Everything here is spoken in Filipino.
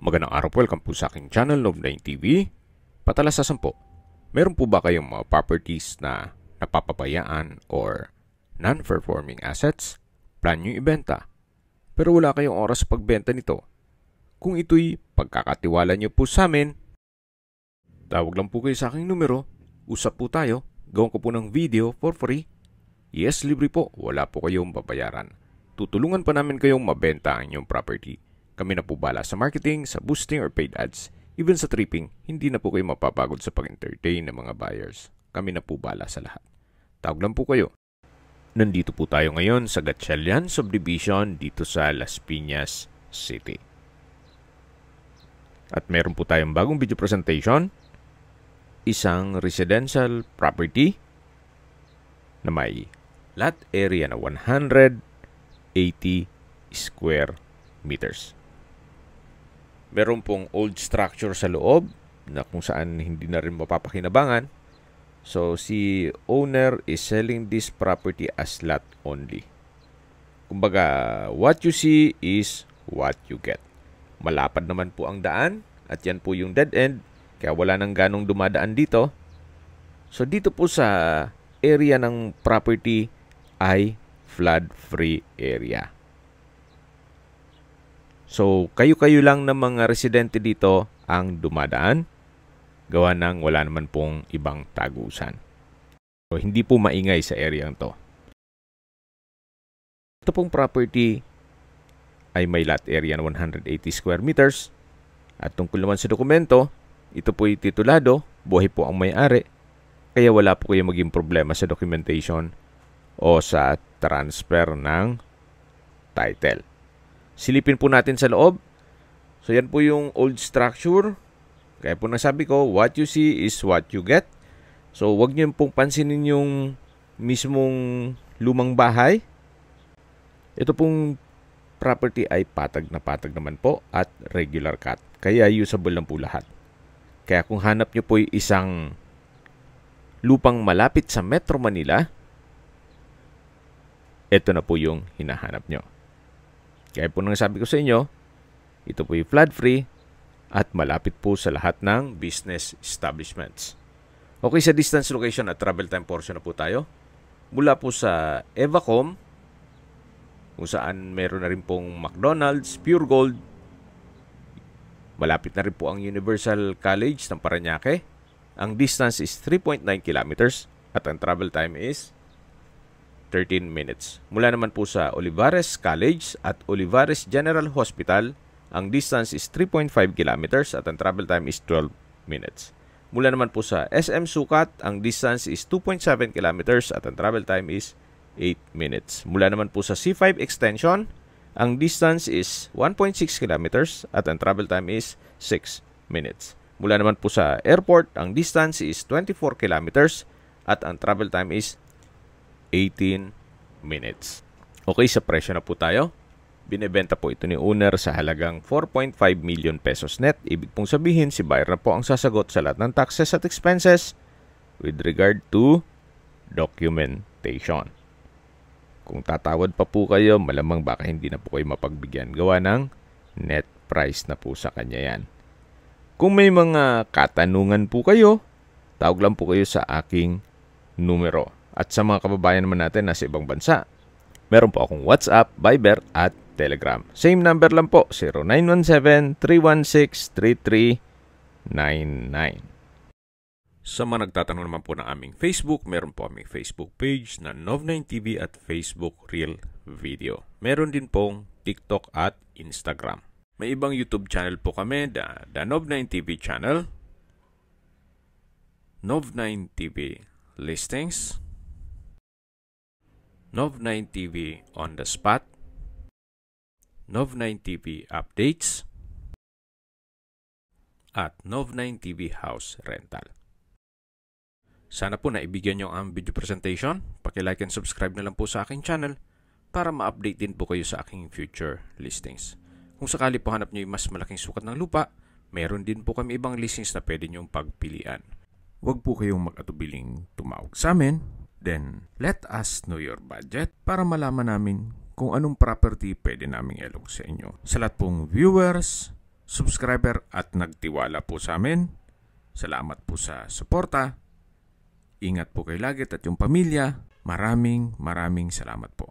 Magandang araw po, welcome po sa aking channel, Nov9 TV. Patalasasan po, meron po ba kayong mga properties na napapabayaan or non-performing assets? Plan nyo ibenta, pero wala kayong oras sa pagbenta nito. Kung ito'y pagkakatiwala nyo po sa amin, tawag lang po kayo sa aking numero, usap po tayo, gawin ko po ng video for free. Yes, libre po, wala po kayong babayaran. Tutulungan pa namin kayong mabenta ang inyong property. Kami na po bala sa marketing, sa boosting or paid ads. Even sa tripping, hindi na po kayo mapapagod sa pag-entertain ng mga buyers. Kami na po bala sa lahat. Tawag lang po kayo. Nandito po tayo ngayon sa Gatchalian Subdivision dito sa Las Piñas City. At meron po tayong bagong video presentation. Isang residential property na may lot area na 180 square meters. Meron pong old structure sa loob na kung saan hindi na rin mapapakinabangan. So, si owner is selling this property as lot only. Kumbaga, what you see is what you get. Malapad naman po ang daan at yan po yung dead end. Kaya wala nang ganong dumadaan dito. So, dito po sa area ng property ay flood-free area. So, kayo-kayo lang ng mga residente dito ang dumadaan. Gawa ng wala naman pong ibang tagusan. So, hindi po maingay sa area to. Ito pong property ay may lot area na 180 square meters. At tungkol naman sa dokumento, ito po ay titulado, buhay po ang may-ari. Kaya wala po kayo maging problema sa documentation o sa transfer ng title. Silipin po natin sa loob. So, yan po yung old structure. Kaya po nasabi ko, what you see is what you get. So, wag niyo pong pansinin yung mismong lumang bahay. Ito pong property ay patag na patag naman po at regular cut. Kaya usable lang po lahat. Kaya kung hanap niyo po isang lupang malapit sa Metro Manila, ito na po yung hinahanap nyo. Kaya po nang sabi ko sa inyo, ito po yung flood-free at malapit po sa lahat ng business establishments. Okay, sa distance, location at travel time portion na po tayo. Mula po sa Evacom, kung saan meron na rin pong McDonald's, Pure Gold. Malapit na rin po ang Universal College ng Parañaque. Ang distance is 3.9 kilometers at ang travel time is 13 minutes. Mula naman po sa Olivares College at Olivares General Hospital, ang distance is 3.5 kilometers at ang travel time is 12 minutes. Mula naman po sa SM Sukat, ang distance is 2.7 kilometers at ang travel time is 8 minutes. Mula naman po sa C5 Extension, ang distance is 1.6 kilometers at ang travel time is 6 minutes. Mula naman po sa airport, ang distance is 24 kilometers at ang travel time is 18 minutes. Okay, sa presyo na po tayo. Binebenta po ito ni owner sa halagang 4.5 million pesos net. Ibig pong sabihin, si buyer na po ang sasagot sa lahat ng taxes at expenses with regard to documentation. Kung tatawad pa po kayo, malamang baka hindi na po kayo mapagbigyan. Gawa ng net price na po sa kanya yan. Kung may mga katanungan po kayo, tawag lang po kayo sa aking numero. At sa mga kababayan naman natin na sa ibang bansa, meron po akong WhatsApp, Viber at Telegram. Same number lang po, 0917-316-3399. Sa mga nagtatanong naman po ng aming Facebook, meron po aming Facebook page na Nov9 TV at Facebook Reel Video. Meron din pong TikTok at Instagram. May ibang YouTube channel po kami, the Nov9 TV channel, Nov9 TV Listings, Nov9 TV On The Spot, Nov9 TV Updates, at Nov9 TV House Rental. Sana po naibigyan nyo ang video presentation. Paki-like and subscribe na lang po sa aking channel para ma-update din po kayo sa aking future listings. Kung sakali po hanap nyo yung mas malaking sukat ng lupa, meron din po kami ibang listings na pwede nyong pagpilian. Huwag po kayong mag-atubiling tumawag sa amin. Then, let us know your budget para malaman namin kung anong property pwede naming ilog sa inyo. Sa lahat pong viewers, subscriber at nagtiwala po sa amin. Salamat po sa suporta. Ingat po kayo lagi at yung pamilya. Maraming salamat po.